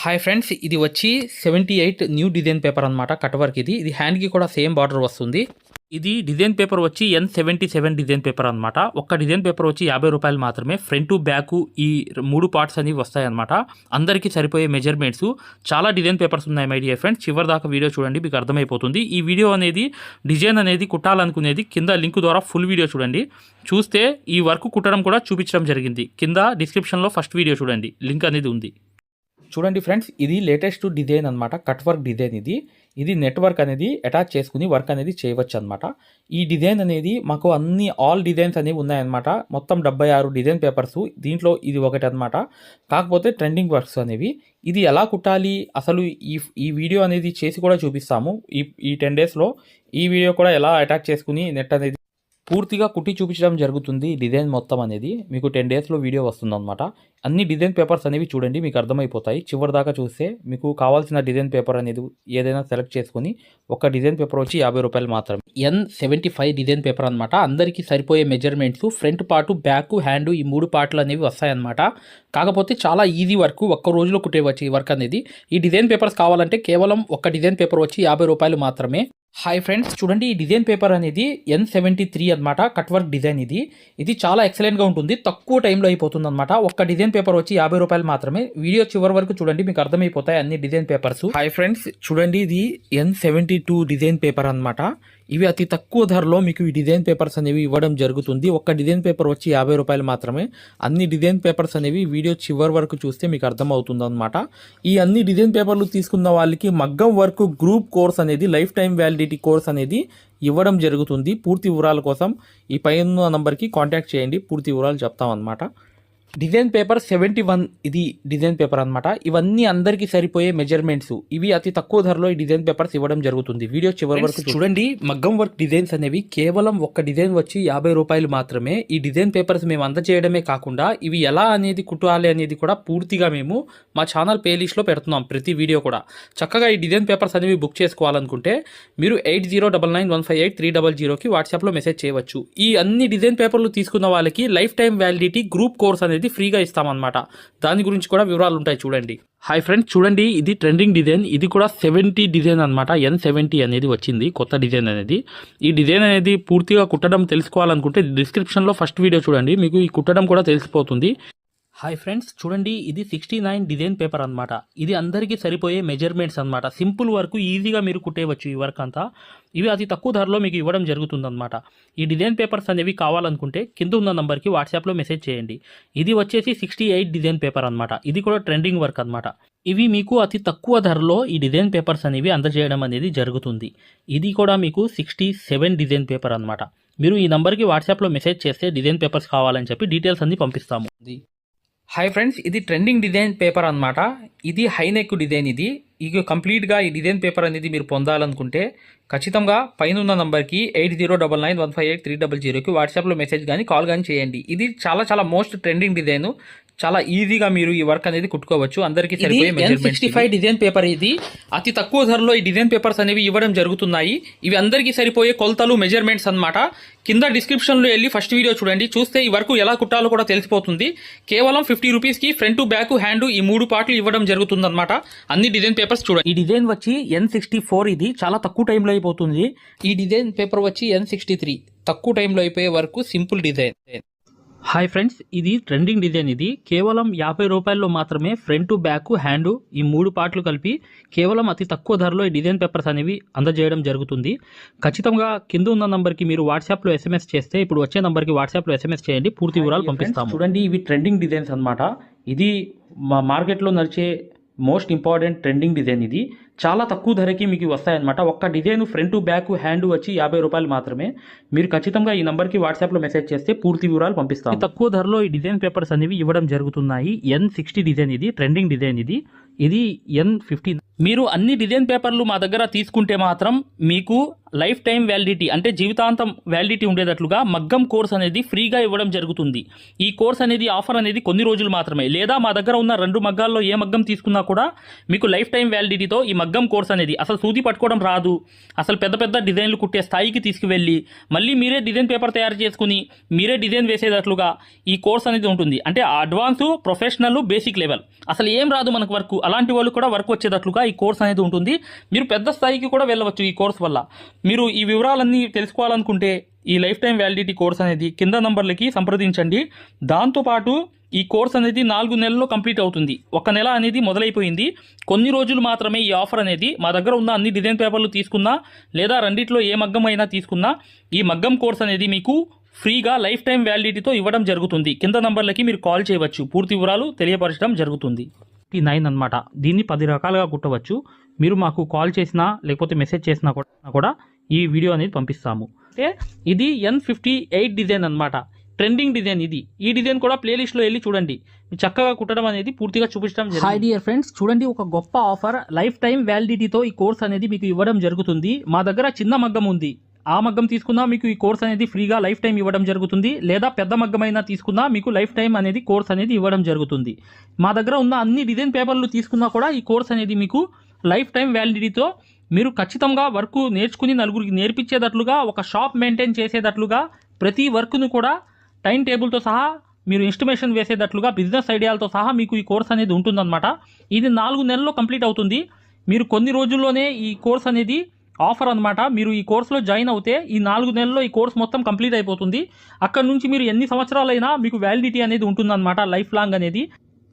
Hi friends, ఇది వచ్చి 78 new design paper అనమాట. కట్ వర్క్ ఇది హ్యాండ్కి కూడా సేమ్ బార్డర్ వస్తుంది. ఇది డిజైన్ పేపర్ వచ్చి N77 డిజైన్ పేపర్ అనమాట. ఒక్క డిజైన్ పేపర్ వచ్చి 50 రూపాయలు మాత్రమే. ఫ్రంట్ బ్యాక్ ఈ 3 పార్ట్స్ అనేవి వస్తాయన్నమాట. అందరికీ సరిపోయే మెజర్మెంట్స్. చాలా డిజైన్ పేపర్స్ ఉన్నాయి మై డియర్ ఫ్రెండ్స్. చివరి దాకా వీడియో చూడండి, మీకు అర్థమైపోతుంది. ఈ వీడియో అనేది డిజైన్ అనేది కుట్టాలనుకునేది కింద లింక్ ద్వారా ఫుల్ వీడియో చూడండి. చూస్తే ఈ వర్క్ కుట్టడం కూడా చూపించడం జరిగింది. కింద డిస్క్రిప్షన్లో ఫస్ట్ వీడియో చూడండి, లింక్ అనేది ఉంది. చూడండి ఫ్రెండ్స్, ఇది లేటెస్ట్ డిజైన్ అనమాట. కట్ వర్క్ డిజైన్ ఇది నెట్వర్క్ అనేది అటాచ్ చేసుకుని వర్క్ అనేది చేయవచ్చు అనమాట. ఈ డిజైన్ అనేది మాకు ఆల్ డిజైన్స్ అనేవి ఉన్నాయన్నమాట. మొత్తం 76 డిజైన్ పేపర్స్, దీంట్లో ఇది ఒకటి అనమాట. కాకపోతే ట్రెండింగ్ వర్క్స్ అనేవి. ఇది ఎలా కుట్టాలి అసలు ఈ వీడియో అనేది చేసి కూడా చూపిస్తాము. ఈ 10 డేస్లో ఈ వీడియో కూడా ఎలా అటాచ్ చేసుకుని నెట్ అనేది పూర్తిగా కుట్టి చూపించడం జరుగుతుంది. డిజైన్ మొత్తం అనేది మీకు 10 డేస్లో వీడియో వస్తుందన్నమాట. అన్ని డిజైన్ పేపర్స్ అనేవి చూడండి, మీకు అర్థమైపోతాయి. చివరి దాకా చూస్తే మీకు కావాల్సిన డిజైన్ పేపర్ అనేది ఏదైనా సెలెక్ట్ చేసుకుని ఒక డిజైన్ పేపర్ వచ్చి 50 రూపాయలు మాత్రమే. N75 డిజైన్ పేపర్ అనమాట. అందరికీ సరిపోయే measurements. Front part, back, hand ఈ 3 పార్ట్లు అనేవి వస్తాయన్నమాట. కాకపోతే చాలా ఈజీ వర్క్, ఒక్క రోజులో కుట్టేవచ్చు ఈ వర్క్ అనేది. ఈ డిజైన్ పేపర్స్ కావాలంటే కేవలం ఒక డిజైన్ పేపర్ వచ్చి 50 రూపాయలు మాత్రమే. హాయ్ ఫ్రెండ్స్, చూడండి ఈ డిజైన్ పేపర్ అనేది N73 అనమాట. కట్ వర్క్ డిజైన్ ఇది చాలా ఎక్సలెంట్గా ఉంటుంది. తక్కువ టైంలో అయిపోతుంది అనమాట. ఒక్క డిజైన్ పేపర్ వచ్చి 50 రూపాయలు మాత్రమే. వీడియో చివరి వరకు చూడండి, మీకు అర్థమైపోతాయి అన్ని డిజైన్ పేపర్స్. హాయ్ ఫ్రెండ్స్, చూడండి ఇది N72 డిజైన్ పేపర్ అనమాట. ఇవి అతి తక్కువ ధరలో మీకు ఈ డిజైన్ పేపర్స్ అనేవి ఇవ్వడం జరుగుతుంది. ఒక్క డిజైన్ పేపర్ వచ్చి 50 రూపాయలు మాత్రమే. అన్ని డిజైన్ పేపర్స్ అనేవి వీడియో చివరి వరకు చూస్తే మీకు అర్థమవుతుంది అనమాట. ఈ అన్ని డిజైన్ పేపర్లు తీసుకున్న వాళ్ళకి మగ్గం వర్క్ గ్రూప్ కోర్స్ అనేది, లైఫ్ టైం వ్యాలిడిటీ కోర్స్ అనేది ఇవ్వడం జరుగుతుంది. పూర్తి వివరాల కోసం ఈ పైన నంబర్కి కాంటాక్ట్ చేయండి, పూర్తి వివరాలు చెప్తాం అనమాట. డిజైన్ పేపర్ 71 ఇది డిజైన్ పేపర్ అనమాట. ఇవన్నీ అందరికీ సరిపోయే మెజర్మెంట్స్. ఇవి అతి తక్కువ ధరలో ఈ డిజైన్ పేపర్స్ ఇవ్వడం జరుగుతుంది. వీడియో చివరి వరకు చూడండి. మగ్గం వర్క్ డిజైన్స్ అనేవి కేవలం ఒక్క డిజైన్ వచ్చి 50 రూపాయలు మాత్రమే. ఈ డిజైన్ పేపర్స్ మేము అందజేయడమే కాకుండా ఇవి ఎలా అనేది కుట్టాలి అనేది కూడా పూర్తిగా మేము మా ఛానల్ ప్లేలిస్ట్లో పెడుతున్నాం. ప్రతి వీడియో కూడా చక్కగా ఈ డిజైన్ పేపర్స్ అనేవి బుక్ చేసుకోవాలనుకుంటే మీరు 8099158300కి వాట్సాప్లో మెసేజ్ చేయవచ్చు. ఈ అన్ని డిజైన్ పేపర్లు తీసుకున్న వాళ్ళకి life time validity group course అనేది ఫ్రీగా ఇస్తామన్నమాట. దాని గురించి కూడా వివరాలు ఉంటాయి చూడండి. హాయ్ ఫ్రెండ్స్, చూడండి ఇది ట్రెండింగ్ డిజైన్. ఇది కూడా 70 డిజైన్ అనమాట. N70 అనేది వచ్చింది కొత్త డిజైన్ అనేది. ఈ డిజైన్ అనేది పూర్తిగా కుట్టడం తెలుసుకోవాలనుకుంటే డిస్క్రిప్షన్లో ఫస్ట్ వీడియో చూడండి, మీకు ఈ కుట్టడం కూడా తెలిసిపోతుంది. హాయ్ ఫ్రెండ్స్, చూడండి ఇది 69 డిజైన్ పేపర్ అనమాట. ఇది అందరికీ సరిపోయే మెజర్మెంట్స్ అనమాట. సింపుల్ వర్క్, ఈజీగా మీరు కుట్టేయవచ్చు ఈ వర్క్ అంతా. ఇవి అతి తక్కువ ధరలో మీకు ఇవ్వడం జరుగుతుందన్నమాట. ఈ డిజైన్ పేపర్స్ అనేవి కావాలనుకుంటే కింద ఉన్న నంబర్కి వాట్సాప్లో మెసేజ్ చేయండి. ఇది వచ్చేసి 68 డిజైన్ పేపర్ అనమాట. ఇది కూడా ట్రెండింగ్ వర్క్ అనమాట. ఇవి మీకు అతి తక్కువ ధరలో ఈ డిజైన్ పేపర్స్ అనేవి అందజేయడం అనేది జరుగుతుంది. ఇది కూడా మీకు 67 డిజైన్ పేపర్ అనమాట. మీరు ఈ నంబర్కి వాట్సాప్లో మెసేజ్ చేస్తే డిజైన్ పేపర్స్ కావాలని చెప్పి డీటెయిల్స్ అన్ని పంపిస్తాము. హాయ్ ఫ్రెండ్స్, ఇది ట్రెండింగ్ డిజైన్ పేపర్ అనమాట. ఇది హై నెక్ డిజైన్. ఇక కంప్లీట్గా ఈ డిజైన్ పేపర్ అనేది మీరు పొందాలనుకుంటే ఖచ్చితంగా పైన ఉన్న నంబర్కి 8099158300కి వాట్సాప్లో మెసేజ్ కానీ కాల్ కానీ చేయండి. ఇది చాలా మోస్ట్ ట్రెండింగ్ డిజైన్. చాలా ఈజీగా మీరు ఈ వర్క్ అనేది కుట్టుకోవచ్చు. అందరికీ సరిపోయే N65 డిజైన్ పేపర్. ఇది అతి తక్కువ ధరలో ఈ డిజైన్ పేపర్స్ అనేవి ఇవ్వడం జరుగుతున్నాయి. ఇవి అందరికీ సరిపోయే కొలతలు, మెజర్మెంట్స్ అనమాట. కింద డిస్క్రిప్షన్లో వెళ్ళి ఫస్ట్ వీడియో చూడండి, చూస్తే ఈ వర్క్ ఎలా కుట్టాలో కూడా తెలిసిపోతుంది. కేవలం 50 రూపీస్కి ఫ్రంట్, బ్యాక్, హ్యాండ్ ఈ 3 పార్ట్లు ఇవ్వడం జరుగుతుంది అనమాట. అన్ని డిజైన్ పేపర్స్ చూడండి. ఈ డిజైన్ వచ్చి N64. ఇది చాలా తక్కువ టైంలో అయిపోతుంది. ఈ డిజైన్ పేపర్ వచ్చి N63. తక్కువ టైంలో అయిపోయే work, simple design. Hi friends, ఇది ట్రెండింగ్ డిజైన్. ఇది కేవలం 50 రూపాయల్లో మాత్రమే. ఫ్రంట్, బ్యాక్, హ్యాండ్ ఈ 3 పార్ట్లు కలిపి కేవలం అతి తక్కువ ధరలో ఈ డిజైన్ పేపర్స్ అనేవి అందజేయడం జరుగుతుంది. ఖచ్చితంగా కింద ఉన్న నంబర్కి మీరు వాట్సాప్లో SMS చేస్తే, ఇప్పుడు వచ్చే నంబర్కి వాట్సాప్లో SMS చేయండి, పూర్తి వివరాలు పంపిస్తాము. చూడండి ఇవి ట్రెండింగ్ డిజైన్స్ అనమాట. ఇది మా మార్కెట్లో నడిచే మోస్ట్ ఇంపార్టెంట్ ట్రెండింగ్ డిజైన్. ఇది చాలా తక్కువ ధరకి మీకు వస్తాయన్నమాట. ఒక్క డిజైన్ ఫ్రంట్, బ్యాక్, హ్యాండ్ వచ్చి 50 రూపాయలు మాత్రమే. మీరు ఖచ్చితంగా ఈ నంబర్కి వాట్సాప్లో మెసేజ్ చేస్తే పూర్తి వివరాలు పంపిస్తాం. తక్కువ ధరలో ఈ డిజైన్ పేపర్స్ అనేవి ఇవ్వడం జరుగుతున్నాయి. N60 design. ఇది ట్రెండింగ్ డిజైన్. ఇది N50. మీరు అన్ని డిజైన్ పేపర్లు మా దగ్గర తీసుకుంటే మాత్రం మీకు లైఫ్ టైం వ్యాలిడిటీ అంటే జీవితాంతం వ్యాలిడిటీ ఉండేటట్లుగా మగ్గం కోర్స్ అనేది ఫ్రీగా ఇవ్వడం జరుగుతుంది. ఈ కోర్స్ అనేది ఆఫర్ అనేది కొన్ని రోజులు మాత్రమే, లేదా మా దగ్గర ఉన్న 2 మగ్గాల్లో ఏ మగ్గం తీసుకున్నా కూడా మీకు లైఫ్ టైం వ్యాలిడిటీతో ఈ మగ్గం కోర్స్ అనేది అసలు సూది పట్టుకోవడం రాదు, అసలు పెద్ద పెద్ద డిజైన్లు కుట్టే స్థాయికి తీసుకువెళ్ళి మళ్ళీ మీరే డిజైన్ పేపర్ తయారు చేసుకుని మీరే డిజైన్ వేసేటట్లుగా ఈ కోర్స్ అనేది ఉంటుంది. అంటే అడ్వాన్స్, ప్రొఫెషనల్, బేసిక్ లెవెల్ అసలు ఏం రాదు మనకు వర్క్, అలాంటి వాళ్ళు కూడా వర్క్ వచ్చేటట్లుగా ఈ కోర్స్ అనేది ఉంటుంది. మీరు పెద్ద స్థాయికి కూడా వెళ్ళవచ్చు ఈ కోర్స్ వల్ల. మీరు ఈ వివరాలన్నీ తెలుసుకోవాలనుకుంటే ఈ లైఫ్ టైం వ్యాలిడిటీ కోర్స్ అనేది కింద నంబర్లకి సంప్రదించండి. దాంతోపాటు ఈ కోర్స్ అనేది 4 నెలల్లో కంప్లీట్ అవుతుంది. 1 నెల అనేది మొదలైపోయింది. కొన్ని రోజులు మాత్రమే ఈ ఆఫర్ అనేది. మా దగ్గర ఉన్న అన్ని డిజైన్ పేపర్లు తీసుకున్నా లేదా రెండిట్లో ఏ మగ్గం అయినా తీసుకున్నా ఈ మగ్గం కోర్స్ అనేది మీకు ఫ్రీగా లైఫ్ టైం వ్యాలిడిటీతో ఇవ్వడం జరుగుతుంది. కింద నంబర్లకి మీరు కాల్ చేయవచ్చు, పూర్తి వివరాలు తెలియపరచడం జరుగుతుంది. 9 అనమాట. దీన్ని 10 రకాలుగా కుట్టవచ్చు. మీరు మాకు కాల్ చేసినా లేకపోతే మెసేజ్ చేసినా కూడా ఈ వీడియో అనేది పంపిస్తాము. అంటే ఇది N58 డిజైన్ అనమాట, ట్రెండింగ్ డిజైన్ ఇది. ఈ డిజైన్ కూడా ప్లేలిస్ట్లో వెళ్ళి చూడండి, చక్కగా కుట్టడం అనేది పూర్తిగా చూపించడం జరుగుతుంది. హాయ్ డియర్ ఫ్రెండ్స్, చూడండి ఒక గొప్ప ఆఫర్, లైఫ్ టైం వ్యాలిడిటీతో ఈ కోర్స్ అనేది మీకు ఇవ్వడం జరుగుతుంది. మా దగ్గర చిన్న మగ్గం ఉంది, ఆ మగ్గం తీసుకున్నా మీకు ఈ కోర్స్ అనేది ఫ్రీగా లైఫ్ టైం ఇవ్వడం జరుగుతుంది. లేదా పెద్ద మగ్గమైనా తీసుకున్నా మీకు లైఫ్ టైం అనేది కోర్స్ అనేది ఇవ్వడం జరుగుతుంది. మా దగ్గర ఉన్న అన్ని డిజైన్ పేపర్లు తీసుకున్నా కూడా ఈ కోర్స్ అనేది మీకు లైఫ్ టైం వ్యాలిడిటీతో మీరు ఖచ్చితంగా వర్క్ నేర్చుకుని నలుగురికి నేర్పించేటట్లుగా, ఒక షాప్ మెయింటైన్ చేసేటట్లుగా, ప్రతి వర్క్ను కూడా టైం టేబుల్తో సహా మీరు ఎస్టిమేషన్ వేసేటట్లుగా, బిజినెస్ ఐడియాలతో సహా మీకు ఈ కోర్స్ అనేది ఉంటుందన్నమాట. ఇది 4 నెలల్లో కంప్లీట్ అవుతుంది. మీరు కొన్ని రోజుల్లోనే ఈ కోర్స్ అనేది ఆఫర్ అనమాట. మీరు ఈ కోర్సులో జాయిన్ అవుతే ఈ 4 నెలల్లో ఈ కోర్స్ మొత్తం కంప్లీట్ అయిపోతుంది. అక్కడ నుంచి మీరు ఎన్ని సంవత్సరాలైనా మీకు వ్యాలిడిటీ అనేది ఉంటుందన్నమాట, లైఫ్ లాంగ్ అనేది.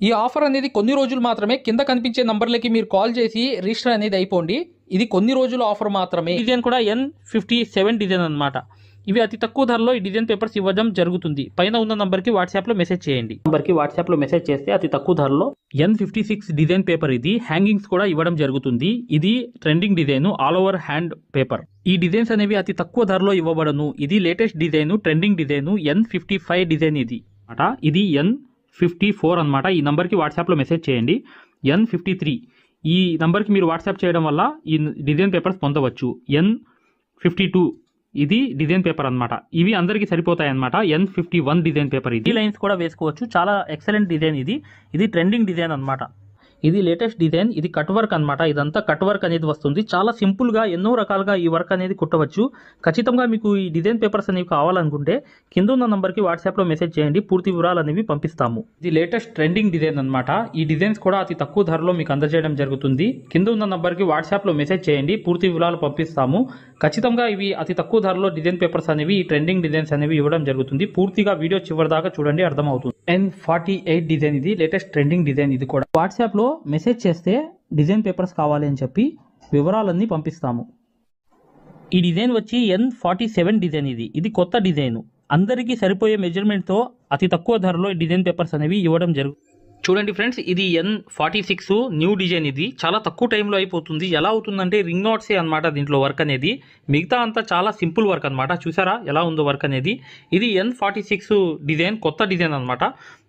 ఈ ఆఫర్ అనేది కొన్ని రోజులు మాత్రమే. కింద కనిపించే నంబర్లకి మీరు కాల్ చేసి రిజిస్టర్ అనేది అయిపోండి. ఇది కొన్ని రోజుల ఆఫర్ మాత్రమే. డిజైన్ కూడా N57 డిజైన్ అనమాట. ఇవి అతి తక్కువ ధరలో ఈ డిజైన్ పేపర్స్ ఇవ్వడం జరుగుతుంది. పైన ఉన్న నంబర్కి వాట్సాప్లో మెసేజ్ చేయండి. నంబర్కి వాట్సాప్లో మెసేజ్ చేస్తే అతి తక్కువ ధరలో N56 డిజైన్ పేపర్ ఇది. హ్యాంగింగ్స్ కూడా ఇవ్వడం జరుగుతుంది. ఇది trending design, all over hand paper. ఈ డిజైన్స్ అనేవి అతి తక్కువ ధరలో ఇవ్వబడను. ఇది latest design, trending design, N55 design ఇది అనమాట. ఇది N54 అనమాట. ఈ నంబర్కి వాట్సాప్లో మెసేజ్ చేయండి. N53 ఈ నంబర్కి మీరు వాట్సాప్ చేయడం వల్ల ఈ డిజైన్ పేపర్స్ పొందవచ్చు. N52 ఇది డిజైన్ పేపర్ అనమాట. ఇవి అందరికీ సరిపోతాయి అనమాట. N51 డిజైన్ పేపర్ ఇది. లైన్స్ కూడా వేసుకోవచ్చు. చాలా ఎక్సలెంట్ డిజైన్ ఇది. ఇది ట్రెండింగ్ డిజైన్ అనమాట. ఇది లేటెస్ట్ డిజైన్. ఇది కట్ వర్క్ అనమాట. ఇదంతా కట్ వర్క్ అనేది వస్తుంది. చాలా సింపుల్గా ఎన్నో రకాలుగా ఈ వర్క్ అనేది కుట్టవచ్చు. ఖచ్చితంగా మీకు ఈ డిజైన్ పేపర్స్ అనేవి కావాలనుకుంటే కింద ఉన్న నంబర్కి వాట్సాప్లో మెసేజ్ చేయండి, పూర్తి వివరాలు అనేవి పంపిస్తాము. ఇది లేటెస్ట్ ట్రెండింగ్ డిజైన్ అనమాట. ఈ డిజైన్స్ కూడా అతి తక్కువ ధరలో మీకు అందజేయడం జరుగుతుంది. కింద ఉన్న నంబర్కి వాట్సాప్లో మెసేజ్ చేయండి, పూర్తి వివరాలు పంపిస్తాము. ఖచ్చితంగా ఇవి అతి తక్కువ ధరలో డిజైన్ పేపర్స్ అనేవి, ఈ ట్రెండింగ్ డిజైన్స్ అనేవి ఇవ్వడం జరుగుతుంది. పూర్తిగా వీడియో చివరి దాకా చూడండి, అర్థమవుతుంది. N48 డిజైన్ ఇది లేటెస్ట్ ట్రెండింగ్ డిజైన్. ఇది కూడా వాట్సాప్లో మెసేజ్ చేస్తే డిజైన్ పేపర్స్ కావాలి అని చెప్పి వివరాలన్నీ పంపిస్తాము. ఈ డిజైన్ వచ్చి N47 డిజైన్ ఇది. ఇది కొత్త డిజైన్. అందరికీ సరిపోయే మెజర్మెంట్తో అతి తక్కువ ధరలో ఈ డిజైన్ పేపర్స్ అనేవి ఇవ్వడం జరుగుతుంది. చూడండి ఫ్రెండ్స్, ఇది N46 న్యూ డిజైన్. ఇది చాలా తక్కువ టైంలో అయిపోతుంది. ఎలా అవుతుందంటే రింగ్ నాట్సే అనమాట దీంట్లో వర్క్ అనేది. మిగతా అంతా చాలా సింపుల్ వర్క్ అనమాట. చూసారా ఎలా ఉందో వర్క్ అనేది. ఇది N46 డిజైన్, కొత్త డిజైన్ అనమాట.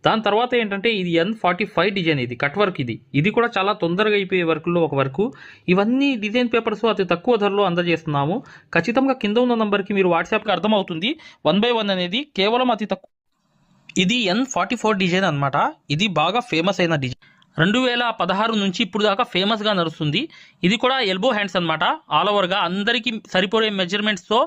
దాని తర్వాత ఏంటంటే ఇది N45 డిజైన్. ఇది కట్ వర్క్. ఇది కూడా చాలా తొందరగా అయిపోయే వర్క్లో ఒక వర్క్. ఇవన్నీ డిజైన్ పేపర్స్ అతి తక్కువ ధరలో అందజేస్తున్నాము. ఖచ్చితంగా కింద ఉన్న నంబర్కి మీరు వాట్సాప్కి అర్థమవుతుంది. 1 by 1 అనేది కేవలం అతి తక్కువ. ఇది N44 డిజైన్ అనమాట. ఇది బాగా ఫేమస్ అయిన డిజైన్. 2016 నుంచి ఇప్పుడు దాకా ఫేమస్గా నడుస్తుంది. ఇది కూడా ఎల్బో హ్యాండ్స్ అనమాట. ఆల్ ఓవర్గా అందరికీ సరిపోయే మెజర్మెంట్స్తో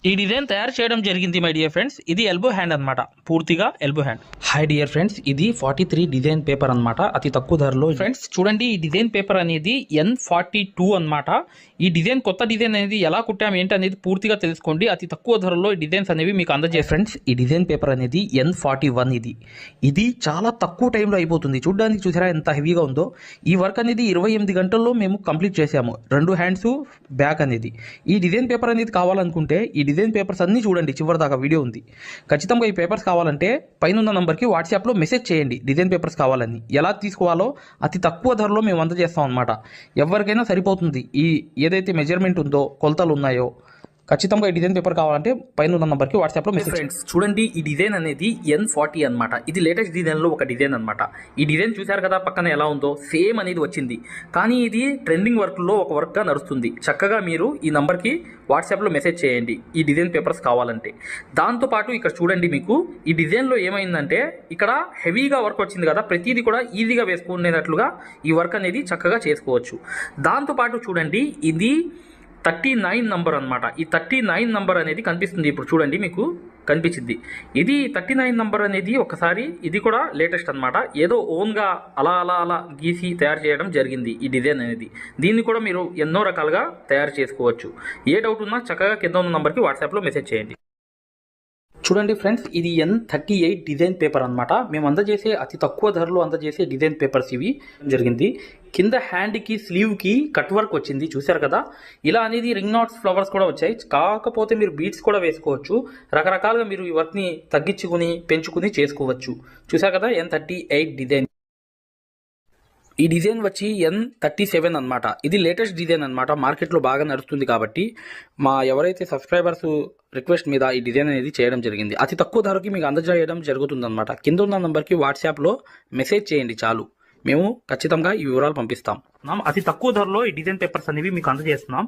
ఈ డిజైన్ తయారు చేయడం జరిగింది మై డియర్ ఫ్రెండ్స్. ఇది ఎల్బో హ్యాండ్ అనమాట, పూర్తిగా elbow hand. Hi dear friends, ఇది 43 డిజైన్ పేపర్ అనమాట, అతి తక్కువ ధరలో. ఫ్రెండ్స్ చూడండి, ఈ డిజైన్ పేపర్ అనేది N42 అనమాట. ఈ డిజైన్ కొత్త డిజైన్ అనేది ఎలా కుట్టాం ఏంటి అనేది పూర్తిగా తెలుసుకోండి. అతి తక్కువ ధరలో ఈ డిజైన్స్ అనేవి మీకు అందజేస్తాయి. ఫ్రెండ్స్ ఈ డిజైన్ పేపర్ అనేది N41 ఇది చాలా తక్కువ టైంలో అయిపోతుంది. చూడడానికి చూసారా ఎంత హెవీగా ఉందో. ఈ వర్క్ అనేది 28 గంటల్లో మేము కంప్లీట్ చేసాము. 2 హ్యాండ్స్ బ్యాక్ అనేది. ఈ డిజైన్ పేపర్ అనేది కావాలనుకుంటే ఈ డిజైన్ పేపర్స్ అన్నీ చూడండి, చివరి దాకా వీడియో ఉంది. ఖచ్చితంగా ఈ పేపర్స్ కావాలంటే పైన ఉన్న నంబర్కి వాట్సాప్లో మెసేజ్ చేయండి. డిజైన్ పేపర్స్ కావాలని ఎలా తీసుకోవాలో అతి తక్కువ ధరలో మేము అందజేస్తాం అనమాట. ఎవరికైనా సరిపోతుంది. ఈ ఏదైతే మెజర్మెంట్ ఉందో, కొలతలు ఉన్నాయో ఖచ్చితంగా ఈ డిజైన్ పేపర్ కావాలంటే పైన ఉన్న నంబర్కి వాట్సాప్లో మెసేజ్. ఫ్రెండ్స్ చూడండి, ఈ డిజైన్ అనేది N40 అనమాట. ఇది లేటెస్ట్ డిజైన్లో ఒక డిజైన్ అనమాట. ఈ డిజైన్ చూశారు కదా పక్కన ఎలా ఉందో, సేమ్ అనేది వచ్చింది. కానీ ఇది ట్రెండింగ్ వర్క్లో ఒక వర్క్గా నడుస్తుంది. చక్కగా మీరు ఈ నంబర్కి వాట్సాప్లో మెసేజ్ చేయండి ఈ డిజైన్ పేపర్స్ కావాలంటే. దాంతోపాటు ఇక్కడ చూడండి, మీకు ఈ డిజైన్లో ఏమైందంటే ఇక్కడ హెవీగా వర్క్ వచ్చింది కదా, ప్రతిదీ కూడా ఈజీగా వేసుకునేటట్లుగా ఈ వర్క్ అనేది చక్కగా చేసుకోవచ్చు. దాంతోపాటు చూడండి, ఇది 39 నంబర్ అనమాట. ఈ 39 నంబర్ అనేది కనిపిస్తుంది ఇప్పుడు చూడండి, మీకు కనిపించింది. ఇది 39 నంబర్ అనేది ఒకసారి ఇది కూడా లేటెస్ట్ అనమాట. ఏదో ఓన్గా అలా గీసి తయారు చేయడం జరిగింది ఈ డిజైన్ అనేది. దీన్ని కూడా మీరు ఎన్నో రకాలుగా తయారు చేసుకోవచ్చు. ఏ డౌట్ ఉన్నా చక్కగా కింద ఉన్న నంబర్కి వాట్సాప్లో మెసేజ్ చేయండి. చూడండి ఫ్రెండ్స్, ఇది N38 డిజైన్ పేపర్ అనమాట. మేము అందజేసే అతి తక్కువ ధరలో అందజేసే డిజైన్ పేపర్స్ ఇవి జరిగింది. కింద హ్యాండ్కి స్లీవ్కి కట్ వర్క్ వచ్చింది చూశారు కదా. ఇలా అనేది రింగ్ నాట్స్ ఫ్లవర్స్ కూడా వచ్చాయి. కాకపోతే మీరు బీడ్స్ కూడా వేసుకోవచ్చు. రకరకాలుగా మీరు ఈ వర్క్ని తగ్గించుకుని పెంచుకుని చేసుకోవచ్చు. చూశారు కదా N38 డిజైన్. ఈ డిజైన్ వచ్చి N37 అనమాట. ఇది లేటెస్ట్ డిజైన్ అనమాట. మార్కెట్లో బాగా నడుస్తుంది కాబట్టి మా ఎవరైతే సబ్స్క్రైబర్స్ రిక్వెస్ట్ మీద ఈ డిజైన్ అనేది చేయడం జరిగింది. అతి తక్కువ ధరకి మీకు అందజేయడం జరుగుతుందన్నమాట. కింద ఉన్న నంబర్కి వాట్సాప్లో మెసేజ్ చేయండి చాలు, మేము ఖచ్చితంగా ఈ వివరాలు పంపిస్తాం. అతి తక్కువ ధరలో ఈ డిజైన్ పేపర్స్ అనేవి మీకు అందజేస్తున్నాం.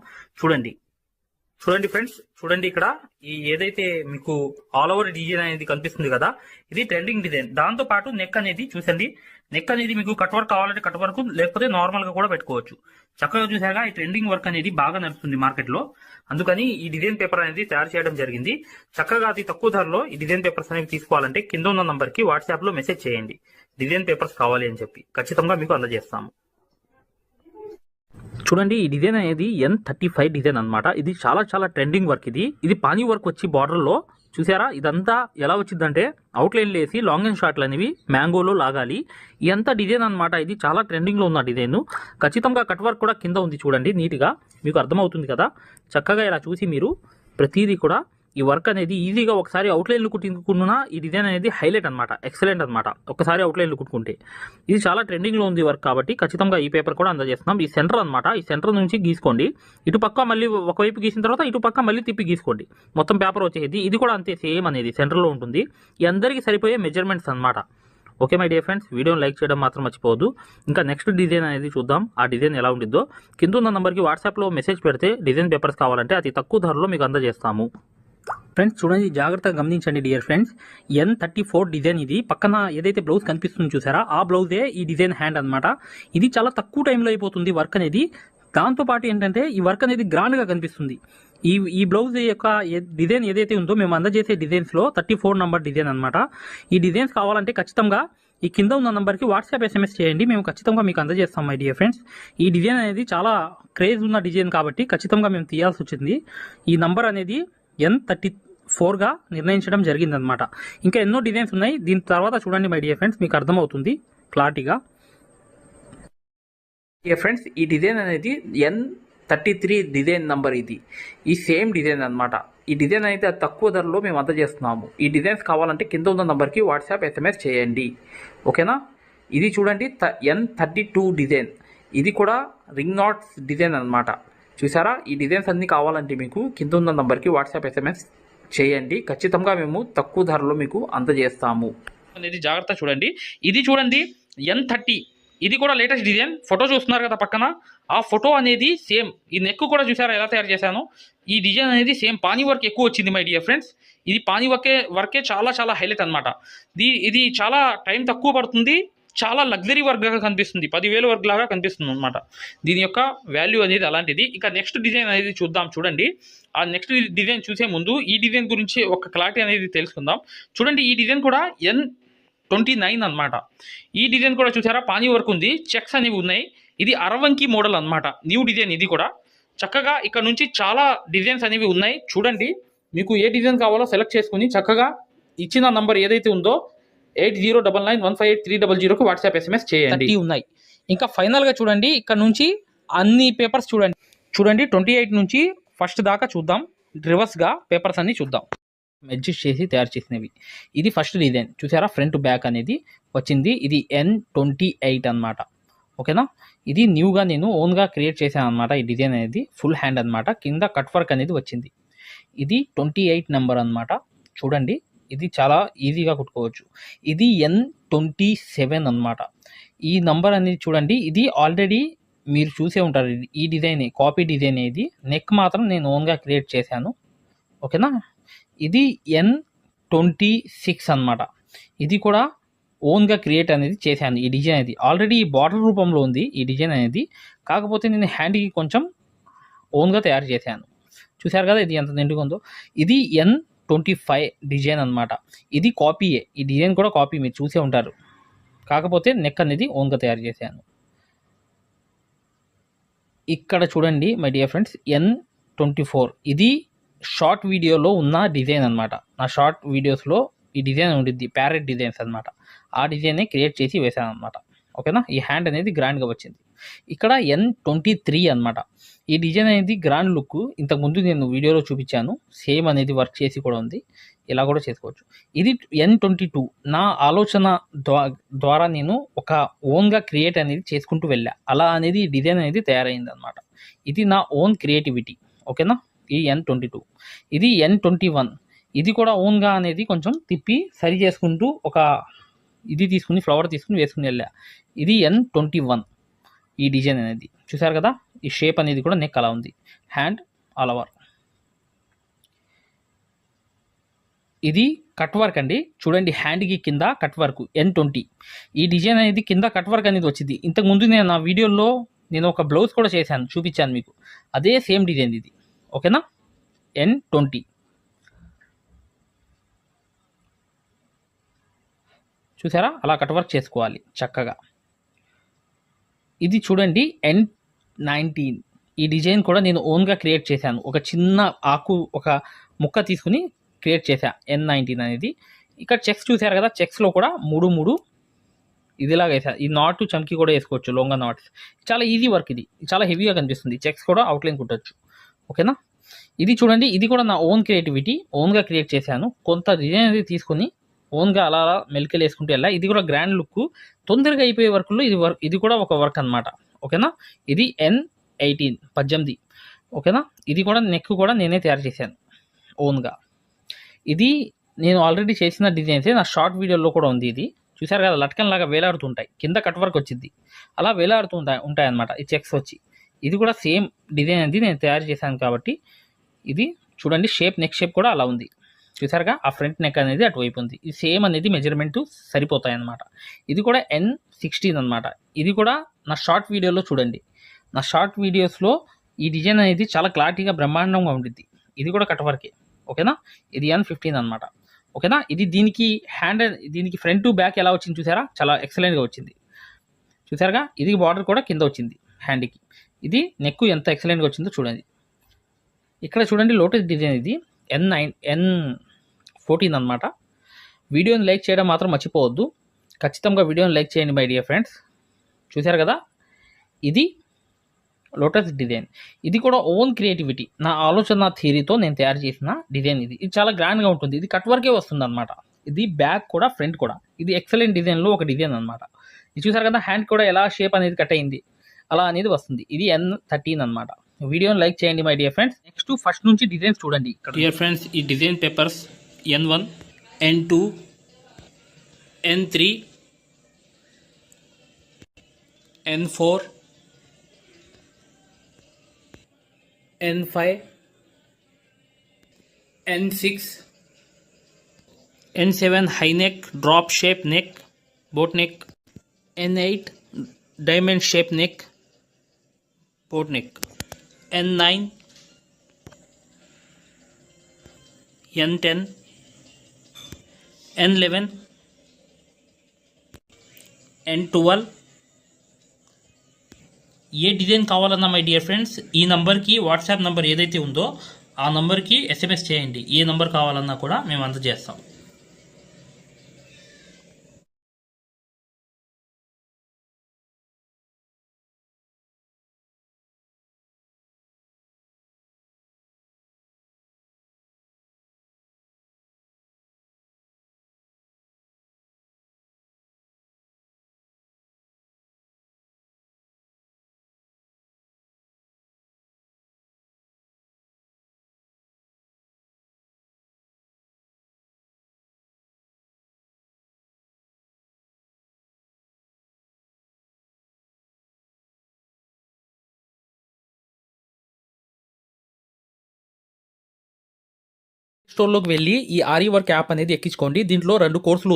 చూడండి ఫ్రెండ్స్, చూడండి ఇక్కడ ఈ ఏదైతే మీకు ఆల్ ఓవర్ డిజైన్ అనేది కనిపిస్తుంది కదా, ఇది ట్రెండింగ్ డిజైన్. దాంతో పాటు నెక్ అనేది చూసండి, నెక్ అనేది మీకు కట్ వర్క్ కావాలంటే కట్ వర్క్, లేకపోతే నార్మల్ గా కూడా పెట్టుకోవచ్చు. చక్కగా చూసాగా ఈ ట్రెండింగ్ వర్క్ అనేది బాగా నడుస్తుంది మార్కెట్ లో. అందుకని ఈ డిజైన్ పేపర్ అనేది తయారు చేయడం జరిగింది. చక్కగా అతి తక్కువ ధరలో ఈ డిజైన్ పేపర్స్ అనేవి తీసుకోవాలంటే కింద ఉన్న నంబర్ కి వాట్సాప్ లో మెసేజ్ చేయండి డిజైన్ పేపర్స్ కావాలి అని చెప్పి. ఖచ్చితంగా మీకు అందజేస్తాము. చూడండి, ఈ డిజైన్ అనేది N35 డిజైన్ అనమాట. ఇది చాలా ట్రెండింగ్ వర్క్. ఇది పానీ వర్క్ వచ్చి బార్డర్ లో చూసారా. ఇదంతా ఎలా వచ్చిందంటే అవుట్లైన్ లేసి లాంగ్ అండ్ షార్ట్లు అనేవి మ్యాంగోలో లాగాలి. ఇదంతా డిజైన్ అనమాట. ఇది చాలా ట్రెండింగ్ లో ఉన్న డిజైన్. ఖచ్చితంగా కట్ వర్క్ కూడా కింద ఉంది చూడండి, నీట్ గా మీకు అర్థమవుతుంది కదా. చక్కగా ఇలా చూసి మీరు ప్రతిదీ కూడా ఈ వర్క్ అనేది ఈజీగా ఒకసారి అవుట్లైన్లు కుట్టుకున్నా ఈ డిజైన్ అనేది హైలైట్ అనమాట, ఎక్సలెంట్ అనమాట. ఒకసారి అవుట్లైన్లు కుట్టుకుంటే ఇది చాలా ట్రెండింగ్లో ఉంది వర్క్ కాబట్టి ఖచ్చితంగా ఈ పేపర్ కూడా అందజేస్తున్నాం. ఈ సెంటర్ అనమాట, ఈ సెంటర్ నుంచి గీసుకోండి. ఇటు పక్క మళ్ళీ ఒకవైపు గీసిన తర్వాత ఇటు పక్క మళ్ళీ తిప్పి గీసుకోండి, మొత్తం పేపర్ వచ్చేది. ఇది కూడా అంతే సేమ్ అనేది సెంటర్లో ఉంటుంది. ఈ అందరికీ సరిపోయే మెజర్మెంట్స్ అనమాట. ఓకే మై డియర్ ఫ్రెండ్స్, వీడియోని లైక్ చేయడం మాత్రం మర్చిపోవద్దు. ఇంకా నెక్స్ట్ డిజైన్ అనేది చూద్దాం, ఆ డిజైన్ ఎలా ఉంటుందో. కింద ఉన్న నంబర్కి వాట్సాప్లో మెసేజ్ పెడితే డిజైన్ పేపర్స్ కావాలంటే అతి తక్కువ ధరలో మీకు అందజేస్తాము. ఫ్రెండ్స్ చూడండి, జాగ్రత్తగా గమనించండి డియర్ ఫ్రెండ్స్. N34 design. ఇది పక్కన ఏదైతే బ్లౌజ్ కనిపిస్తుంది చూసారా, ఆ బ్లౌజే ఈ డిజైన్ హ్యాండ్ అనమాట. ఇది చాలా తక్కువ టైంలో అయిపోతుంది వర్క్ అనేది. దాంతోపాటు ఏంటంటే ఈ వర్క్ అనేది గ్రాండ్గా కనిపిస్తుంది. ఈ బ్లౌజ్ యొక్క డిజైన్ ఏదైతే ఉందో మేము అందజేసే డిజైన్స్లో 34 నంబర్ డిజైన్ అనమాట. ఈ డిజైన్స్ కావాలంటే ఖచ్చితంగా ఈ కింద ఉన్న నంబర్కి వాట్సాప్ SMS చేయండి, మేము ఖచ్చితంగా మీకు అందజేస్తాం మై డియర్ ఫ్రెండ్స్. ఈ డిజైన్ అనేది చాలా క్రేజ్ ఉన్న డిజైన్ కాబట్టి ఖచ్చితంగా మేము తీయాల్సి వచ్చింది. ఈ నంబర్ అనేది N34గా నిర్ణయించడం జరిగిందనమాట. ఇంకా ఎన్నో డిజైన్స్ ఉన్నాయి, దీని తర్వాత చూడండి మై డియర్ ఫ్రెండ్స్, మీకు అర్థమవుతుంది క్లారిటీగా. డియర్ ఫ్రెండ్స్, ఈ డిజైన్ అనేది N33 డిజైన్ నంబర్. ఇది ఈ సేమ్ డిజైన్ అనమాట. ఈ డిజైన్ అయితే తక్కువ ధరలో మేము అందజేస్తున్నాము. ఈ డిజైన్స్ కావాలంటే కింద ఉన్న నంబర్కి వాట్సాప్ SMS చేయండి, ఓకేనా. ఇది చూడండి N32 డిజైన్. ఇది కూడా రింగ్ నాట్స్ డిజైన్ అనమాట. చూసారా, ఈ డిజైన్స్ అన్నీ కావాలంటే మీకు కింద ఉన్న నంబర్కి వాట్సాప్ SMS చేయండి, ఖచ్చితంగా మేము తక్కువ ధరలో మీకు అందజేస్తాము అనేది. జాగ్రత్త చూడండి, ఇది చూడండి N30. ఇది కూడా లేటెస్ట్ డిజైన్. ఫోటో చూస్తున్నారు కదా పక్కన, ఆ ఫోటో అనేది సేమ్. ఈ నెక్ కూడా చూసారా ఎలా తయారు చేశాను. ఈ డిజైన్ అనేది సేమ్ పానీ వర్క్ ఎక్కువ వచ్చింది మై డియర్ ఫ్రెండ్స్. ఇది పానీ వర్కే చాలా హైలైట్ అనమాట. ఇది చాలా టైం తక్కువ పడుతుంది, చాలా లగ్జరీ వర్క్ లాగా కనిపిస్తుంది, 10,000 వర్క్ లాగా కనిపిస్తుంది అనమాట. దీని యొక్క వాల్యూ అనేది అలాంటిది. ఇక నెక్స్ట్ డిజైన్ అనేది చూద్దాం. చూడండి, ఆ నెక్స్ట్ డిజైన్ చూసే ముందు ఈ డిజైన్ గురించి ఒక క్లారిటీ అనేది తెలుసుకుందాం. చూడండి, ఈ డిజైన్ కూడా N29 అనమాట. ఈ డిజైన్ కూడా చూసారా, పానీ వర్క్ ఉంది, చెక్స్ అనేవి ఉన్నాయి. ఇది అరవంకి మోడల్ అనమాట, న్యూ డిజైన్. ఇది కూడా చక్కగా ఇక్కడ నుంచి చాలా డిజైన్స్ అనేవి ఉన్నాయి. చూడండి, మీకు ఏ డిజైన్ కావాలో సెలెక్ట్ చేసుకుని చక్కగా ఇచ్చిన నంబర్ ఏదైతే ఉందో 8099158300కి వాట్సాప్ SMS చేయండి. ఉన్నాయి. ఇంకా ఫైనల్గా చూడండి, ఇక్కడ నుంచి అన్ని పేపర్స్ చూడండి 28 నుంచి ఫస్ట్ దాకా చూద్దాం. రివర్స్గా పేపర్స్ అన్ని చూద్దాం. అడ్జస్ట్ చేసి తయారు చేసినవి. ఇది ఫస్ట్ డిజైన్ చూసారా, ఫ్రంట్ బ్యాక్ అనేది వచ్చింది. ఇది N28 అనమాట, ఓకేనా. ఇది న్యూగా నేను ఓన్గా క్రియేట్ చేశాను అనమాట. ఈ డిజైన్ అనేది ఫుల్ హ్యాండ్ అనమాట. కింద కట్ వర్క్ అనేది వచ్చింది. ఇది 28 నెంబర్ అనమాట. చూడండి ఇది చాలా ఈజీగా కుట్టుకోవచ్చు. ఇది N27 అనమాట. ఈ నంబర్ అనేది చూడండి, ఇది ఆల్రెడీ మీరు చూసే ఉంటారు. ఈ డిజైన్ కాపీ డిజైన్ ఇది. నెక్ మాత్రం నేను ఓన్గా క్రియేట్ చేశాను. ఓకేనా. ఇది N26 అనమాట. ఇది కూడా ఓన్గా క్రియేట్ అనేది చేశాను. ఈ డిజైన్ అనేది ఆల్రెడీ బార్డర్ రూపంలో ఉంది ఈ డిజైన్ అనేది. కాకపోతే నేను హ్యాండ్కి కొంచెం ఓన్గా తయారు చేశాను. చూశారు కదా ఇది ఎంత నిండుగా ఉందో. ఇది N25 డిజైన్ అనమాట. ఇది కాపీయే, ఈ డిజైన్ కూడా కాపీ, మీరు చూసే ఉంటారు. కాకపోతే నెక్ అనేది ఓన్గా తయారు చేశాను. ఇక్కడ చూడండి మై డియర్ ఫ్రెండ్స్, N24 ఇది షార్ట్ వీడియోలో ఉన్న డిజైన్ అనమాట. నా షార్ట్ వీడియోస్లో ఈ డిజైన్ ఉండిద్ది, ప్యారెట్ డిజైన్స్ అనమాట. ఆ డిజైనే క్రియేట్ చేసి వేసాను అనమాట. ఓకేనా. ఈ హ్యాండ్ అనేది గ్రాండ్గా వచ్చింది. ఇక్కడ N23 అనమాట. ఈ డిజైన్ అనేది గ్రాండ్ లుక్ ఇంతకుముందు నేను వీడియోలో చూపించాను. సేమ్ అనేది వర్క్ చేసి కూడా ఉంది. ఇలా కూడా చేసుకోవచ్చు. ఇది N22 నా ఆలోచన ద్వారా నేను ఒక ఓన్గా క్రియేట్ అనేది చేసుకుంటూ వెళ్ళా. అలా అనేది ఈ డిజైన్ అనేది తయారైంది అనమాట. ఇది నా ఓన్ క్రియేటివిటీ. ఓకేనా. ఈ N22. ఇది N21. ఇది కూడా ఓన్గా అనేది కొంచెం తిప్పి సరి చేసుకుంటూ ఒక ఇది తీసుకుని ఫ్లవర్ తీసుకుని వేసుకుని వెళ్ళా. ఇది N21 ఈ డిజైన్ అనేది. చూసారు కదా ఈ షేప్ అనేది కూడా నెక్ అలా ఉంది. Hand all over. ఇది కట్ వర్క్ అండి. చూడండి హ్యాండ్కి కింద కట్ వర్క్ N20. ఈ డిజైన్ అనేది కింద కట్ వర్క్ అనేది వచ్చింది. ఇంతకుముందు నేను నా వీడియోలో నేను ఒక బ్లౌజ్ కూడా చేశాను, చూపించాను మీకు. అదే సేమ్ డిజైన్ ఇది. ఓకేనా. N20. చూసారా అలా కట్ వర్క్ చేసుకోవాలి చక్కగా. ఇది చూడండి N19. ఈ డిజైన్ కూడా నేను ఓన్గా క్రియేట్ చేశాను. ఒక చిన్న ఆకు, ఒక ముక్క తీసుకుని క్రియేట్ చేశా. N19 అనేది. ఇక్కడ చెక్స్ చూసారు కదా, చెక్స్లో కూడా 3 ఇదిలాగా వేసా. ఈ నాట్ చమ్కీ కూడా వేసుకోవచ్చు, లోంగా నాట్స్. చాలా ఈజీ వర్క్ ఇది. చాలా హెవీగా కనిపిస్తుంది. చెక్స్ కూడా అవుట్లైన్ కుట్టచ్చు. ఓకేనా. ఇది చూడండి, ఇది కూడా నా ఓన్ క్రియేటివిటీ, ఓన్గా క్రియేట్ చేశాను. కొంత డిజైన్ అనేది తీసుకుని ఓన్గా అలా అలా మెలికలు వేసుకుంటూ వెళ్ళా. ఇది కూడా గ్రాండ్ లుక్, తొందరగా అయిపోయే వర్క్లో ఇది కూడా ఒక వర్క్ అనమాట. ఓకేనా. ఇది N18 18. ఓకేనా. ఇది కూడా నెక్ కూడా నేనే తయారు చేశాను ఓన్గా. ఇది నేను ఆల్రెడీ చేసిన డిజైన్సే, నా షార్ట్ వీడియోలో కూడా ఉంది. ఇది చూసారు కదా, లట్కన్ లాగా వేలాడుతుంటాయి, కింద కట్ వర్క్ వచ్చింది, అలా వేలాడుతూ ఉంటాయి అనమాట ఈ చెక్స్ వచ్చి. ఇది కూడా సేమ్ డిజైన్ అనేది నేను తయారు చేశాను కాబట్టి ఇది చూడండి షేప్, నెక్ షేప్ కూడా అలా ఉంది. చూసారుగా ఆ ఫ్రంట్ నెక్ అనేది అటువైపు ఉంది. ఈ సేమ్ అనేది మెజర్మెంట్ సరిపోతాయి అన్నమాట. ఇది కూడా N16 అనమాట. ఇది కూడా నా షార్ట్ వీడియోలో చూడండి. నా షార్ట్ వీడియోస్లో ఈ డిజైన్ అనేది చాలా క్లారిటీగా బ్రహ్మాండంగా ఉంటుంది. ఇది కూడా కట్ వర్కే. ఓకేనా. ఇది N15 అనమాట. ఓకేనా. ఇది దీనికి హ్యాండ్, దీనికి ఫ్రంట్ టు బ్యాక్ ఎలా వచ్చింది చూసారా, చాలా ఎక్సలెంట్గా వచ్చింది. చూసారుగా ఇది బార్డర్ కూడా కింద వచ్చింది హ్యాండ్కి. ఇది నెక్ ఎంత ఎక్సలెంట్గా వచ్చిందో చూడండి. ఇక్కడ చూడండి లోటస్ డిజైన్, ఇది N14 అనమాట. వీడియోని లైక్ చేయడం మాత్రం మర్చిపోవద్దు. ఖచ్చితంగా వీడియోని లైక్ చేయండి మై డియర్ ఫ్రెండ్స్. చూసారు కదా ఇది లోటస్ డిజైన్. ఇది కూడా ఓన్ క్రియేటివిటీ, నా ఆలోచన థియరీతో నేను తయారు చేసిన డిజైన్ ఇది. ఇది చాలా గ్రాండ్గా ఉంటుంది. ఇది కట్ వర్కే వస్తుంది అనమాట. ఇది బ్యాక్ కూడా ఫ్రంట్ కూడా. ఇది ఎక్సలెంట్ డిజైన్లో ఒక డిజైన్ అనమాట. ఇది చూసారు కదా హ్యాండ్ కూడా ఎలా షేప్ అనేది కట్ అయింది, అలా అనేది వస్తుంది. ఇది N13 అనమాట. వీడియోని లైక్ చేయండి my dear friends. Next first నుంచి డిజైన్స్ చూడండి. డియర్ ఫ్రెండ్స్, ఈ design papers N1, N2, N3, N4, N5, N6, N7 high neck, drop shape neck, boat neck, N8 diamond shape neck, boat neck, N9, N10, N11, N12. ఏ design కావాలన్నా my dear friends, ఈ నంబర్కి WhatsApp number ఏదైతే ఉందో ఆ నంబర్కి SMS చేయండి. ఏ number కావాలన్నా కూడా మేము అందజేస్తాం. స్టోర్ లోకి వెళ్ళి ఈ ఆరి వర్క్ యాప్ అనేది ఎక్కించుకోండి. దీంట్లో 2 కోర్సులు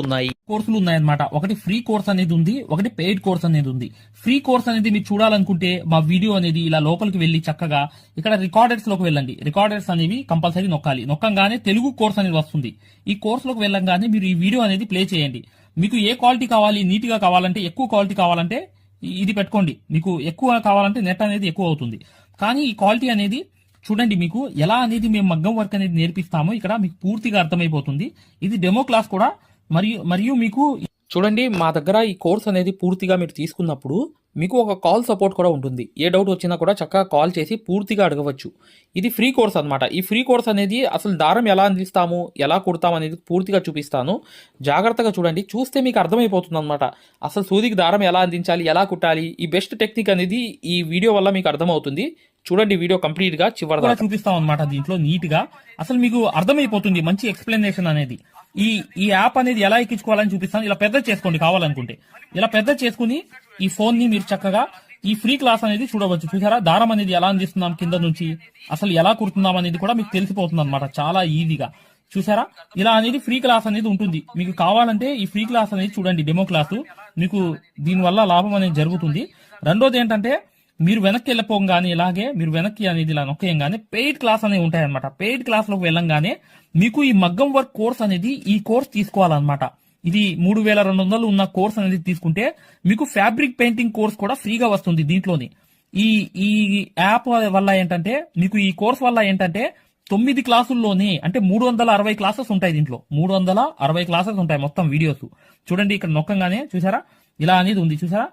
ఉన్నాయన్నమాట. ఒకటి ఫ్రీ కోర్స్ అనేది ఉంది, ఒకటి పెయిడ్ కోర్స్ అనేది ఉంది. ఫ్రీ కోర్స్ అనేది మీరు చూడాలనుకుంటే మా వీడియో అనేది ఇలా లోపలికి వెళ్ళి చక్కగా ఇక్కడ రికార్డర్స్ లోకి వెళ్ళండి. రికార్డర్స్ అనేవి కంపల్సరీ నొక్కాలి. నొక్కంగానే తెలుగు కోర్స్ అనేది వస్తుంది. ఈ కోర్స్ లోకి వెళ్ళంగానే మీరు ఈ వీడియో అనేది ప్లే చేయండి. మీకు ఏ క్వాలిటీ కావాలి, నీట్ గా కావాలంటే, ఎక్కువ క్వాలిటీ కావాలంటే ఇది పెట్టుకోండి. మీకు ఎక్కువ కావాలంటే నెట్ అనేది ఎక్కువ అవుతుంది. కానీ ఈ క్వాలిటీ అనేది చూడండి, మీకు ఎలా అనేది మేము మగ్గం వర్క్ అనేది నేర్పిస్తామో ఇక్కడ మీకు పూర్తిగా అర్థమైపోతుంది. ఇది డెమో క్లాస్ కూడా. మరియు మీకు చూడండి, మా దగ్గర ఈ కోర్స్ అనేది పూర్తిగా మీరు తీసుకున్నప్పుడు మీకు ఒక కాల్ సపోర్ట్ కూడా ఉంటుంది. ఏ డౌట్ వచ్చినా కూడా చక్కగా కాల్ చేసి పూర్తిగా అడగవచ్చు. ఇది ఫ్రీ కోర్స్ అన్నమాట. ఈ ఫ్రీ కోర్స్ అనేది అసలు దారం ఎలా అందిస్తాము, ఎలా కుడతాం అనేది పూర్తిగా చూపిస్తాను. జాగ్రత్తగా చూడండి. చూస్తే మీకు అర్థమైపోతుంది అనమాట. అసలు సూదికి దారం ఎలా అందించాలి, ఎలా కుట్టాలి, ఈ బెస్ట్ టెక్నిక్ అనేది ఈ వీడియో వల్ల మీకు అర్థమవుతుంది. చూడండి, వీడియో కంప్లీట్ గా చివరి దాకా చూపిస్తాం అనమాట. దీంట్లో నీట్ గా అసలు మీకు అర్థమైపోతుంది. మంచి ఎక్స్ప్లెనేషన్ అనేది. ఈ యాప్ అనేది ఎలా ఎక్కించుకోవాలని చూపిస్తాను. ఇలా పెద్ద చేసుకోండి కావాలనుకుంటే. ఇలా పెద్ద చేసుకుని ఈ ఫోన్ ని మీరు చక్కగా ఈ ఫ్రీ క్లాస్ అనేది చూడవచ్చు. చూసారా, దారం అనేది ఎలా అందిస్తున్నాం కింద నుంచి, అసలు ఎలా కుడుతున్నాం అనేది కూడా మీకు తెలిసిపోతుంది అనమాట. చాలా ఈజీగా చూసారా. ఇలా అనేది ఫ్రీ క్లాస్ అనేది ఉంటుంది. మీకు కావాలంటే ఈ ఫ్రీ క్లాస్ అనేది చూడండి, డెమో క్లాసు. మీకు దీనివల్ల లాభం అనేది జరుగుతుంది. రెండోది ఏంటంటే, మీరు వెనక్కి వెళ్ళిపోగానే ఇలాగే మీరు వెనక్కి అనేది ఇలా నొక్కేయంగానే పెయిడ్ క్లాస్ అనేవి ఉంటాయన్నమాట. పెయిడ్ క్లాస్ లోకి వెళ్ళంగానే మీకు ఈ మగ్గం వర్క్ కోర్స్ అనేది ఈ కోర్స్ తీసుకోవాలన్నమాట. ఇది 3200 ఉన్న కోర్స్ అనేది తీసుకుంటే మీకు ఫ్యాబ్రిక్ పెయింటింగ్ కోర్స్ కూడా ఫ్రీగా వస్తుంది దీంట్లోని. ఈ యాప్ వల్ల ఏంటంటే, మీకు ఈ కోర్స్ వల్ల ఏంటంటే 9 క్లాసుల్లోనే అంటే 360 క్లాసెస్ ఉంటాయి. దీంట్లో 360 క్లాసెస్ ఉంటాయి మొత్తం వీడియోస్. చూడండి, ఇక్కడ నొక్కంగానే చూసారా ఇలా అనేది ఉంది. చూసారా,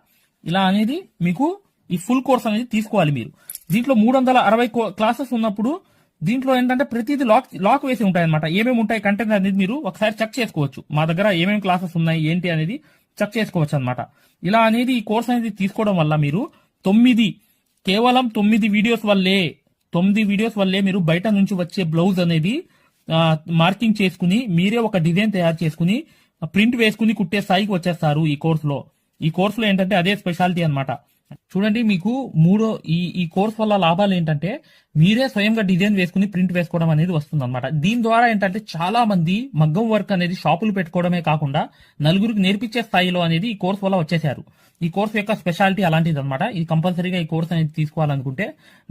ఇలా అనేది మీకు ఈ ఫుల్ కోర్స్ అనేది తీసుకోవాలి మీరు. దీంట్లో 360 క్లాసెస్ ఉన్నప్పుడు దీంట్లో ఏంటంటే ప్రతిదీ లాక్ వేసి ఉంటాయి అనమాట. ఏమేమి ఉంటాయి కంటెంట్ అనేది మీరు ఒకసారి చెక్ చేసుకోవచ్చు. మా దగ్గర ఏమేమి క్లాసెస్ ఉన్నాయి ఏంటి అనేది చెక్ చేసుకోవచ్చు అనమాట. ఇలా అనేది ఈ కోర్స్ అనేది తీసుకోవడం వల్ల మీరు కేవలం 9 వీడియోస్ వల్లే మీరు బయట నుంచి వచ్చే బ్లౌజ్ అనేది మార్కింగ్ చేసుకుని మీరే ఒక డిజైన్ తయారు చేసుకుని ప్రింట్ వేసుకుని కుట్టే స్థాయికి వచ్చేస్తారు ఈ కోర్సులో ఏంటంటే అదే స్పెషాలిటీ అన్నమాట. చూడండి, మీకు ఈ కోర్స్ వల్ల లాభాలు ఏంటంటే మీరే స్వయంగా డిజైన్ వేసుకుని ప్రింట్ వేసుకోవడం అనేది వస్తుంది అనమాట. దీని ద్వారా ఏంటంటే చాలా మంది మగ్గం వర్క్ అనేది షాపులు పెట్టుకోవడమే కాకుండా నలుగురికి నేర్పించే స్థాయిలో అనేది ఈ కోర్స్ వల్ల వచ్చేసారు. ఈ కోర్స్ యొక్క స్పెషాలిటీ అలాంటిది అనమాట. ఇది కంపల్సరీగా ఈ కోర్స్ అనేది తీసుకోవాలనుకుంటే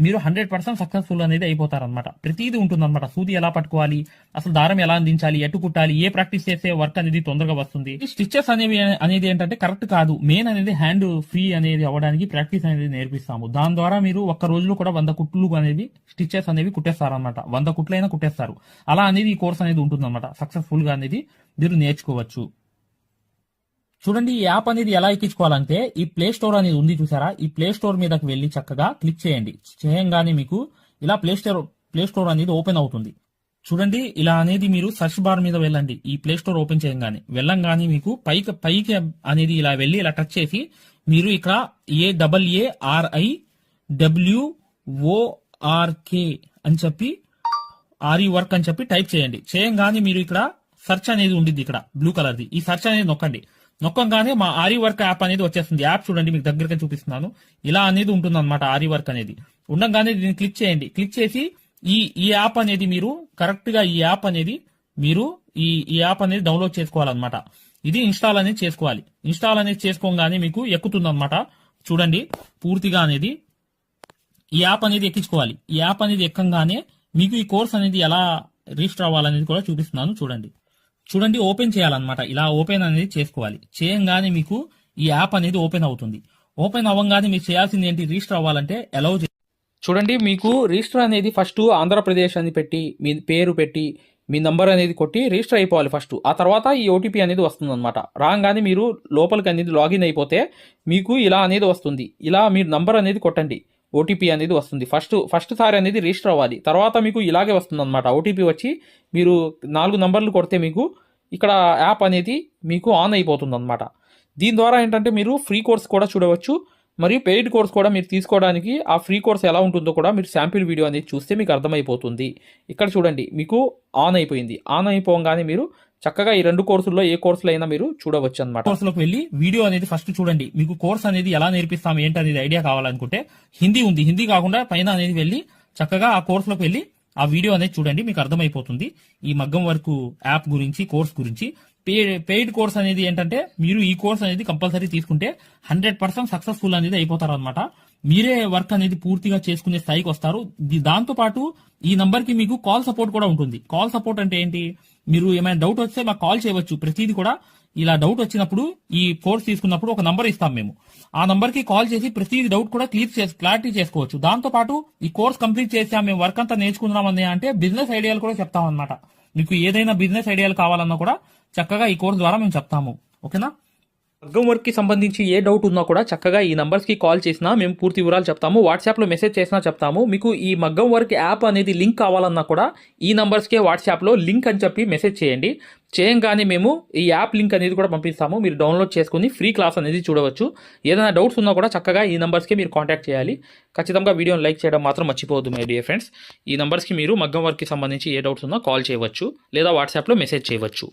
మీరు 100% సక్సెస్ఫుల్ అనేది అయిపోతారనమాట. ప్రతిదీ ఉంటుందన్నమాట. సూది ఎలా పట్టుకోవాలి, అసలు దారం ఎలా అందించాలి, ఎటు కుట్టాలి, ఏ ప్రాక్టీస్ చేస్తే వర్క్ అనేది తొందరగా వస్తుంది. స్టిచెస్ అనేది ఏంటంటే కరెక్ట్ కాదు. మెయిన్ అనేది హ్యాండ్ ఫ్రీ అనేది అవ్వడానికి ప్రాక్టీస్ అనేది నేర్పిస్తాము. దాని ద్వారా మీరు ఒక్క రోజులో కూడా 100 కుట్లు అనేది స్టిచెస్ అనేవి కుట్టేస్తారనమాట. 100 కుట్లైనా కుట్టేస్తారు. అలా అనేది ఈ కోర్స్ అనేది ఉంటుందన్నమాట. సక్సెస్ఫుల్ గా అనేది మీరు నేర్చుకోవచ్చు. చూడండి, ఈ యాప్ అనేది ఎలా ఎక్కించుకోవాలంటే ఈ ప్లే స్టోర్ అనేది ఉంది చూసారా. ఈ ప్లే స్టోర్ మీదకి వెళ్ళి చక్కగా క్లిక్ చేయండి. చేయంగానే మీకు ఇలా ప్లే స్టోర్ అనేది ఓపెన్ అవుతుంది. చూడండి, ఇలా అనేది మీరు సర్చ్ బార్ మీద వెళ్ళండి. ఈ ప్లే స్టోర్ ఓపెన్ చేయంగానే వెళ్ళంగానే మీకు పైకి అనేది ఇలా వెళ్ళి ఇలా టచ్ చేసి మీరు ఇక్కడ AARIWORK అని చెప్పి ఆరి వర్క్ అని చెప్పి టైప్ చేయండి. చేయంగానే మీరు ఇక్కడ సెర్చ్ అనేది ఉండిద్ది, ఇక్కడ బ్లూ కలర్ది. ఈ సెర్చ్ అనేది నొక్కండి. నొక్కంగానే మా ఆరి వర్క్ యాప్ అనేది వచ్చేస్తుంది. యాప్ చూడండి, మీకు దగ్గరగా చూపిస్తున్నాను. ఇలా అనేది ఉంటుంది అనమాట. ఆరి వర్క్ అనేది ఉండగానే దీన్ని క్లిక్ చేయండి. క్లిక్ చేసి ఈ యాప్ అనేది మీరు కరెక్ట్ గా ఈ యాప్ అనేది డౌన్లోడ్ చేసుకోవాలన్నమాట. ఇది ఇన్స్టాల్ అనేది చేసుకోవాలి. ఇన్స్టాల్ అనేది చేసుకోగానే మీకు ఎక్కుతుంది అనమాట. చూడండి, పూర్తిగా అనేది ఈ యాప్ అనేది ఎక్కించుకోవాలి. ఈ యాప్ అనేది ఎక్కంగానే మీకు ఈ కోర్స్ అనేది ఎలా రిజిస్టర్ అవ్వాలనేది కూడా చూపిస్తున్నాను. చూడండి, ఓపెన్ చేయాలన్నమాట. ఇలా ఓపెన్ అనేది చేసుకోవాలి. చేయంగానే మీకు ఈ యాప్ అనేది ఓపెన్ అవుతుంది. ఓపెన్ అవ్వగానే మీరు చేయాల్సింది ఏంటి, రిజిస్టర్ అవ్వాలంటే అలౌ. చూడండి, మీకు రిజిస్టర్ అనేది ఫస్ట్ ఆంధ్రప్రదేశ్ అని పెట్టి మీ పేరు పెట్టి మీ నంబర్ అనేది కొట్టి రిజిస్టర్ అయిపోవాలి ఫస్ట్. ఆ తర్వాత ఈ ఓటీపీ అనేది వస్తుంది అనమాట. రాగానే మీరు లోపలికి అనేది లాగిన్ అయిపోతే మీకు ఇలా అనేది వస్తుంది. ఇలా మీరు నంబర్ అనేది కొట్టండి, ఓటీపీ అనేది వస్తుంది. ఫస్ట్ సారి అనేది రిజిస్టర్ అవ్వాలి. తర్వాత మీకు ఇలాగే వస్తుంది అనమాట. ఓటీపీ వచ్చి మీరు 4 నంబర్లు కొడితే మీకు ఇక్కడ యాప్ అనేది మీకు ఆన్ అయిపోతుంది అనమాట. దీని ద్వారా ఏంటంటే మీరు ఫ్రీ కోర్స్ కూడా చూడవచ్చు, మరియు పెయిడ్ కోర్స్ కూడా మీరు తీసుకోవడానికి ఆ ఫ్రీ కోర్స్ ఎలా ఉంటుందో కూడా మీరు శాంపిల్ వీడియో అనేది చూస్తే మీకు అర్థమైపోతుంది. ఇక్కడ చూడండి, మీకు ఆన్ అయిపోయింది. ఆన్ అయిపోగానే మీరు చక్కగా ఈ 2 కోర్సుల్లో ఏ కోర్సులో అయినా మీరు చూడవచ్చు అనమాట. కోర్సులోకి వెళ్ళి వీడియో అనేది ఫస్ట్ చూడండి. మీకు కోర్స్ అనేది ఎలా నేర్పిస్తాం ఏంటి అనేది ఐడియా కావాలనుకుంటే హిందీ ఉంది. హిందీ కాకుండా పైన అనేది వెళ్ళి చక్కగా ఆ కోర్సులోకి వెళ్ళి ఆ వీడియో అనేది చూడండి, మీకు అర్థమైపోతుంది ఈ మగ్గం వర్క్ యాప్ గురించి, కోర్స్ గురించి. పెయిడ్ కోర్స్ అనేది ఏంటంటే, మీరు ఈ కోర్స్ అనేది కంపల్సరీ తీసుకుంటే 100% సక్సెస్ఫుల్ అనేది అయిపోతారు అనమాట. మీరే వర్క్ అనేది పూర్తిగా చేసుకునే స్థాయికి వస్తారు. దాంతో పాటు ఈ నంబర్ కి మీకు కాల్ సపోర్ట్ కూడా ఉంటుంది. కాల్ సపోర్ట్ అంటే ఏంటి, మీరు ఏమైనా డౌట్ వస్తే మాకు కాల్ చేయవచ్చు. ప్రతిదీ కూడా ఇలా డౌట్ వచ్చినప్పుడు ఈ కోర్స్ తీసుకున్నప్పుడు ఒక నంబర్ ఇస్తాం మేము. ఆ నంబర్ కి కాల్ చేసి ప్రతి డౌట్ కూడా క్లారిటీ చేసుకోవచ్చు. దాంతో పాటు ఈ కోర్స్ కంప్లీట్ చేసాం, మేము వర్క్ అంతా నేర్చుకున్నామని అంటే బిజినెస్ ఐడియాలు కూడా చెప్తాం అనమాట. మీకు ఏదైనా బిజినెస్ ఐడియాలు కావాలన్నా కూడా చక్కగా ఈ కోర్స్ ద్వారా మేము చెప్తాము. ఓకేనా? మగ్గం వర్క్ కి సంబంధించి ఏ డౌట్ ఉన్నా కూడా చక్కగా ఈ నంబర్స్ కి కాల్ చేసినా మేము పూర్తి వివరాలు చెప్తాము. వాట్సాప్ లో మెసేజ్ చేసినా చెప్తాము. మీకు ఈ మగ్గం వర్క్ యాప్ అనేది లింక్ కావాలన్నా కూడా ఈ నంబర్స్ కే వాట్సాప్ లో లింక్ అని చెప్పి మెసేజ్ చేయండి. చేయంగానే మేము ఈ యాప్ లింక్ అనేది కూడా పంపిస్తాము. మీరు డౌన్లోడ్ చేసుకుని ఫ్రీ క్లాస్ అనేది చూడవచ్చు. ఏదైనా డౌట్స్ ఉన్నా కూడా చక్కగా ఈ నంబర్స్కి మీరు కాంటాక్ట్ చేయాలి. ఖచ్చితంగా వీడియోని లైక్ చేయడం మాత్రం మర్చిపోవద్దు మై డియర్ ఫ్రెండ్స్. ఈ నంబర్స్కి మీరు మగ్గం వర్క్కి సంబంధించి ఏ డౌట్స్ ఉన్నా కాల్ చేయవచ్చు లేదా వాట్సాప్లో మెసేజ్ చేయవచ్చు.